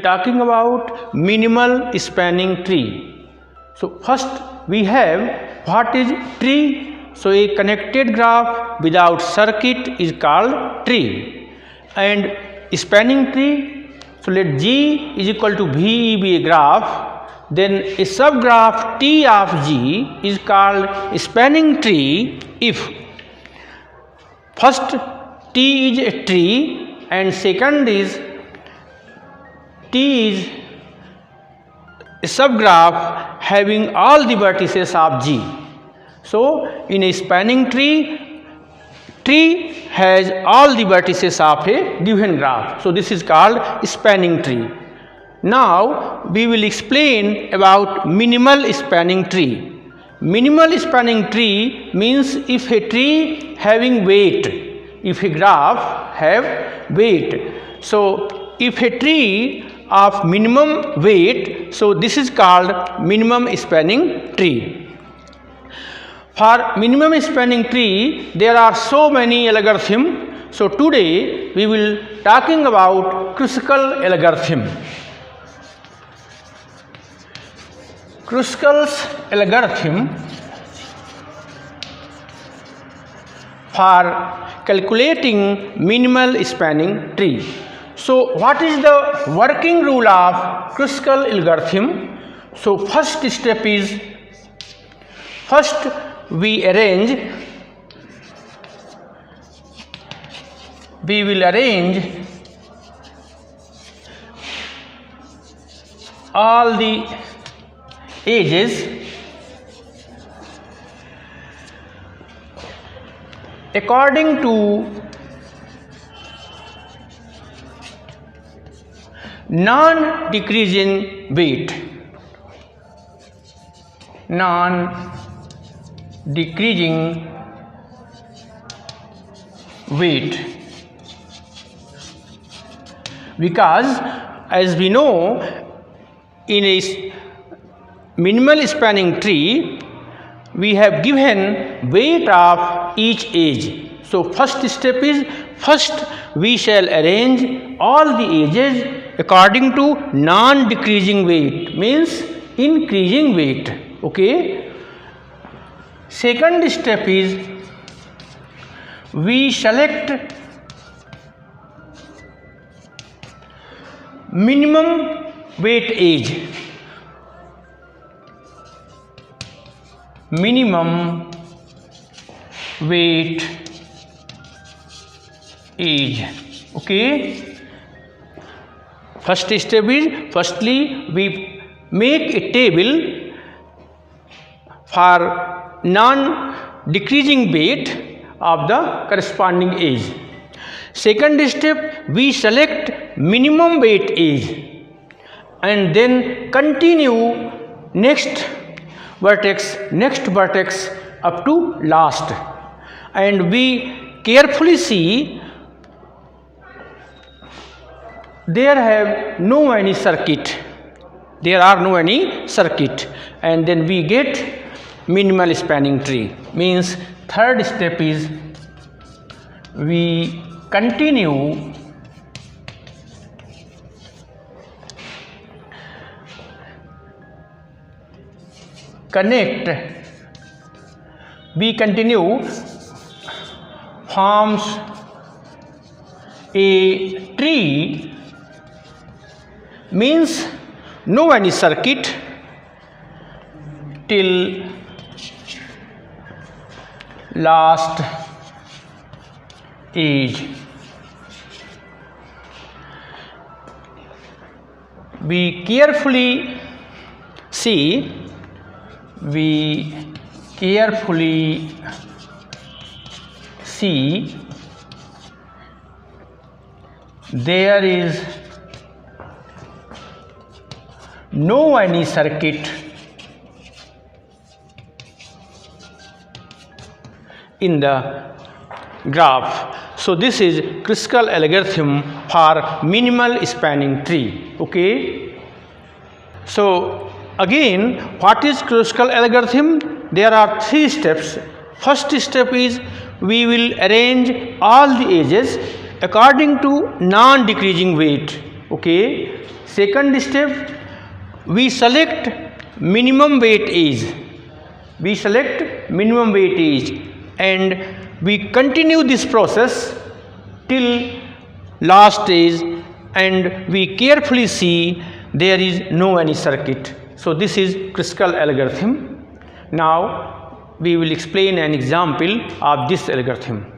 talking about minimal spanning tree. So first we have what is tree. So a connected graph without circuit is called tree. And spanning tree, so let G is equal to VE be a graph, then a subgraph T of G is called spanning tree if first T is a tree and second is T is a subgraph having all the vertices of G. So in a spanning tree, tree has all the vertices of a given graph. So this is called spanning tree. Now we will explain about minimal spanning tree. Minimal spanning tree means if a tree having weight, if a graph have weight. So if a tree of minimum weight, so this is called minimum spanning tree. For minimum spanning tree there are so many algorithms. So today we will talking about Kruskal's algorithm. Kruskal's algorithm for calculating minimal spanning tree. So what is the working rule of Kruskal algorithm? So first step is, first we will arrange all the edges according to non-decreasing weight. Non-decreasing weight, because as we know in a minimal spanning tree we have given weight of each edge. So first step is, first we shall arrange all the edges according to non-decreasing weight, means increasing weight. Okay. Second step is we select minimum weight edge. Minimum weight edge. Okay. First step is, firstly we make a table for non-decreasing weight of the corresponding edge. Second step, we select minimum weight edge and then continue next vertex up to last, and we carefully see there are no any circuit, and then we get minimal spanning tree. Means third step is we continue forms a tree, means no any circuit till last edge. We carefully see, there is no any circuit in the graph. So this is Kruskal algorithm for minimal spanning tree. Okay. So again, what is Kruskal algorithm? There are three steps. First step is we will arrange all the edges according to non-decreasing weight. Okay. Second step, we select minimum weight age. We select minimum weight age and we continue this process till last stage, and we carefully see there is no any circuit. So this is Kruskal algorithm. Now we will explain an example of this algorithm.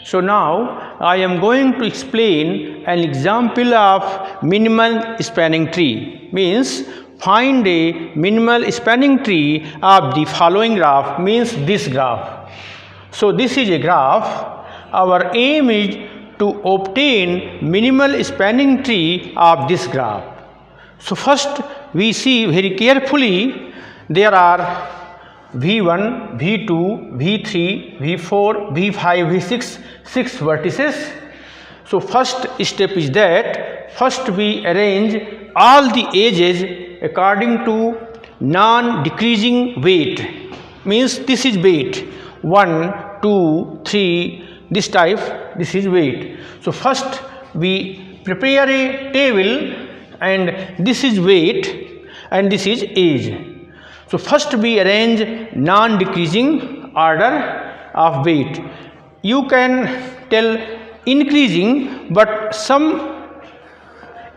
So now I am going to explain an example of minimal spanning tree. Means find a minimal spanning tree of the following graph, means this graph. So this is a graph. Our aim is to obtain minimal spanning tree of this graph. So first we see very carefully there are V1, V2, V3, V4, V5, V6, 6 vertices. So first step is that first we arrange all the edges according to non-decreasing weight. Means this is weight 1, 2, 3, this type, this is weight. So first we prepare a table and this is weight and this is age. So first we arrange non-decreasing order of weight. You can tell increasing, but some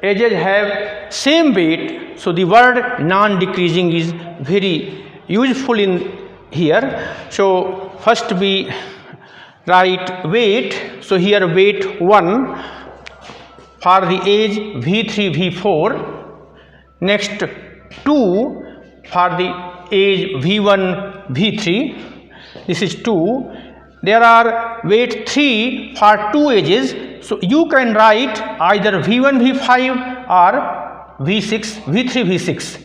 edges have same weight, so the word non-decreasing is very useful in here. So first we write weight. So here weight 1 for the age V3, V4. Next 2 for the age V1, V3. This is 2. There are weight 3 for 2 ages. So you can write either V1, V5 or V6, V3, V6.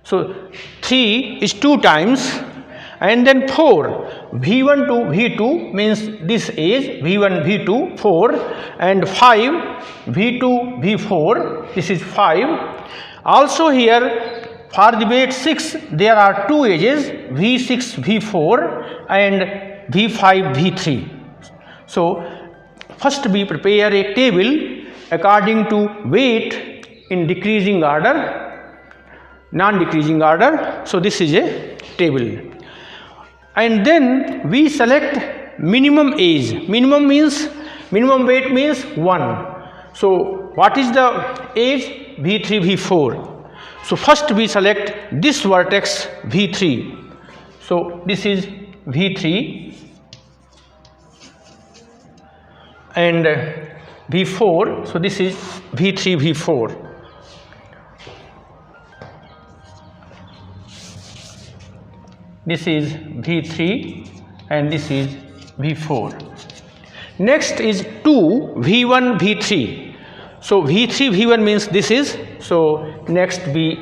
So 3 is 2 times. And then 4, V1 to V2 means this age, V1, V2, 4, and 5, V2, V4, this is 5. Also here for the weight 6, there are 2 ages, V6, V4 and V5, V3. So first we prepare a table according to weight in decreasing order, non-decreasing order. So this is a table. And then we select minimum age. Minimum means, minimum weight means 1. So what is the age? V3, V4. So first we select this vertex V3. So this is V3 and V4. So this is V3, V4. This is V3 and this is V4. Next is 2, V1, V3. So V3, V1 means this is. So next we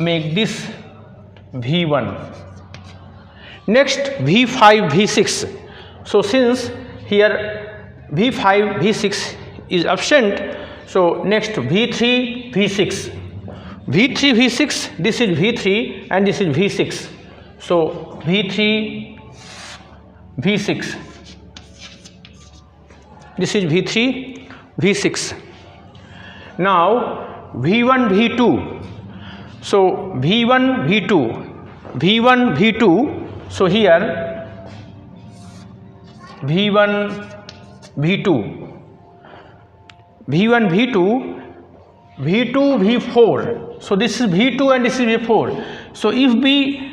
make this V1. Next V5, V6. So since here V5, V6 is absent, so next V3, V6. V3, V6, this is V3 and this is V6. So V3, V6, this is V3, V6. Now V1, V2. So V1, V2, V1, V2. So here V1, V2, V1, V2, V2, V4. So this is V2 and this is V4. So if we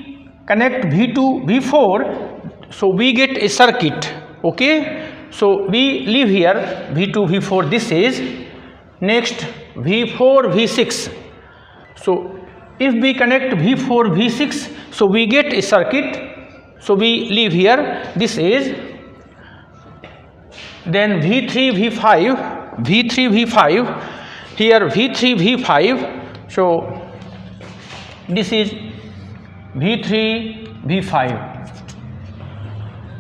connect V2, V4, so we get a circuit. Okay, so we leave here V2, V4, this is. Next V4, V6. So if we connect V4, V6, so we get a circuit. So we leave here this is. Then V3, V5, V3, V5. Here V3, V5. So this is V3, V5.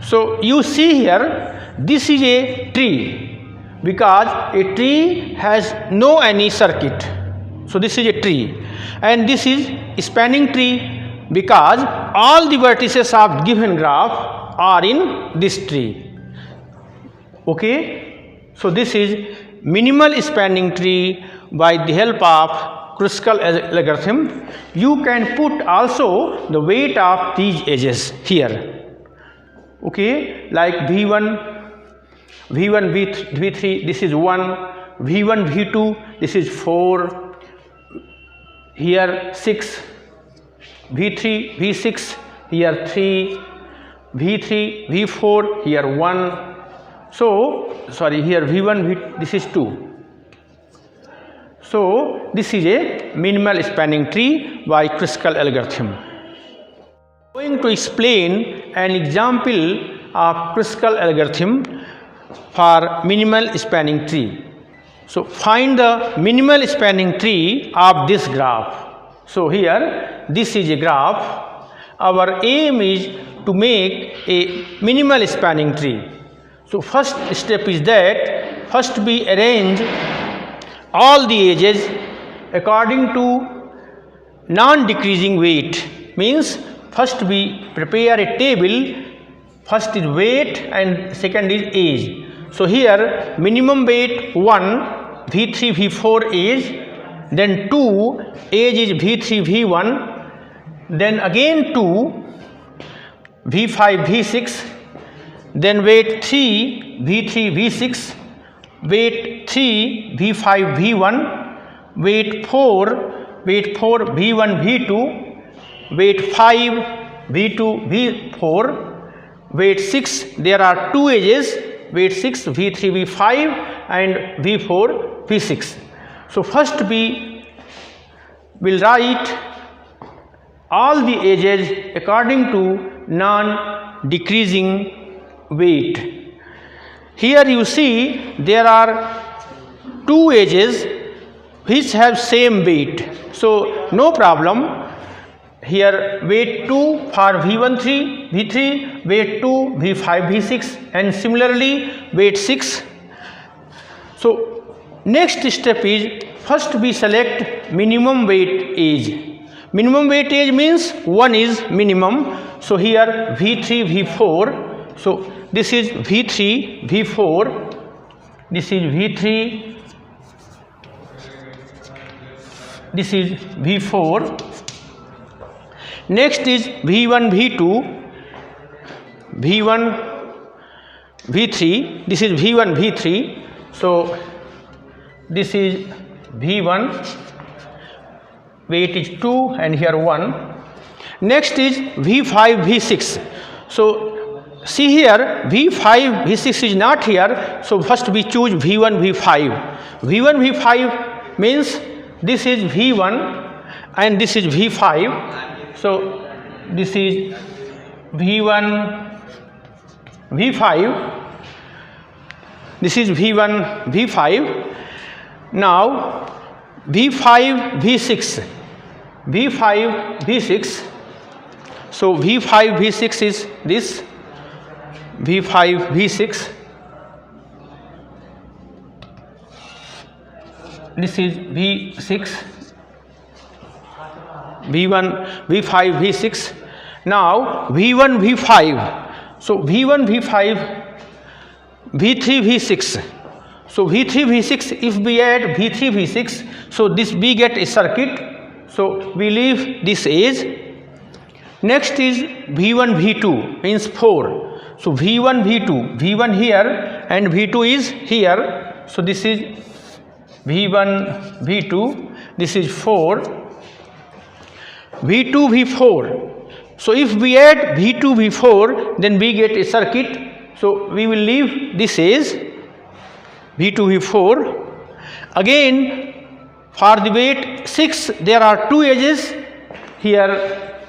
So you see here this is a tree because a tree has no any circuit. So this is a tree and this is a spanning tree because all the vertices of given graph are in this tree. Okay, so this is minimal spanning tree by the help of Kruskal algorithm. You can put also the weight of these edges here. Okay, like V1, V3, this is 1, V1, V2, this is 4, here 6, V3, V6, here 3, V3, V4, here 1. So, sorry, here V1, this is 2. So, this is a minimal spanning tree by Kruskal algorithm. I am going to explain an example of Kruskal algorithm for minimal spanning tree. So, find the minimal spanning tree of this graph. So, here this is a graph. Our aim is to make a minimal spanning tree. So, first step is that first we arrange all the edges according to non-decreasing weight. Means first we prepare a table. First is weight and second is age. So, here minimum weight 1, V3, V4 age, then 2 age is V3, V1, then again 2 V5, V6, then weight 3 V3, V6, weight 3 V5, V1, weight 4 V1, V2, weight 5 V2, V4, weight 6, there are 2 edges, weight 6 V3, V5 and V4, V6. So, first we will write all the edges according to non-decreasing weight. Here you see there are 2 edges which have same weight. So, no problem. Here weight 2 for V1, V3, weight 2 V5, V6 and similarly weight 6. So, next step is first we select minimum weight age. Minimum weight age means 1 is minimum. So, here V3, V4. So, this is V3, V4, this is V3, this is V4. Next is V1, V2, V1, V3, this is V1, V3. So, this is V1, weight is 2 and here 1. Next is V5, V6. So, see here V5, V6 is not here. So, first we choose V1, V5. V1, V5 means this is V1 and this is V5. So, this is V1, V5, this is V1, V5. Now, V5, V6, V5, V6. So, V5, V6 is this, V5, V6. This is V6. V1, V5, V6. Now, V1, V5. So, V1, V5, V3, V6. So, V3, V6, if we add V3, V6, so this we get a circuit. So, we leave this age. Next is V1, V2 means 4. So, V1, V2, V1 here and V2 is here. So, this is V1, V2, this is 4. V2, V4. So, if we add V2, V4, then we get a circuit. So, we will leave this as V2, V4. Again, for the weight 6, there are 2 edges here,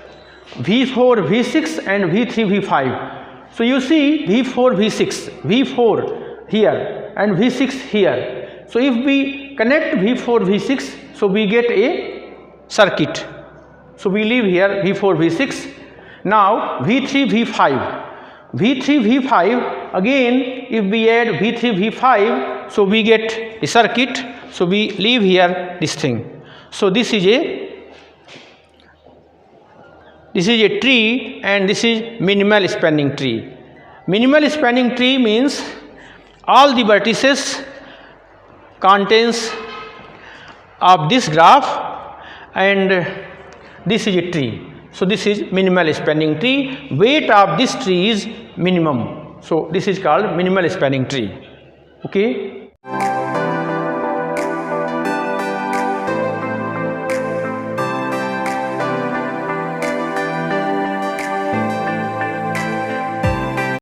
V4, V6 and V3, V5. So, you see V4, V6, V4 here and V6 here. So, if we connect V4, V6, so we get a circuit. So, we leave here V4, V6. Now, V3, V5. V3, V5, again if we add V3, V5, so we get a circuit. So, we leave here this thing. So, this is a tree and this is minimal spanning tree. Minimal spanning tree means all the vertices contents of this graph, and this is a tree. So this is minimal spanning tree. Weight of this tree is minimum. So this is called minimal spanning tree. Okay.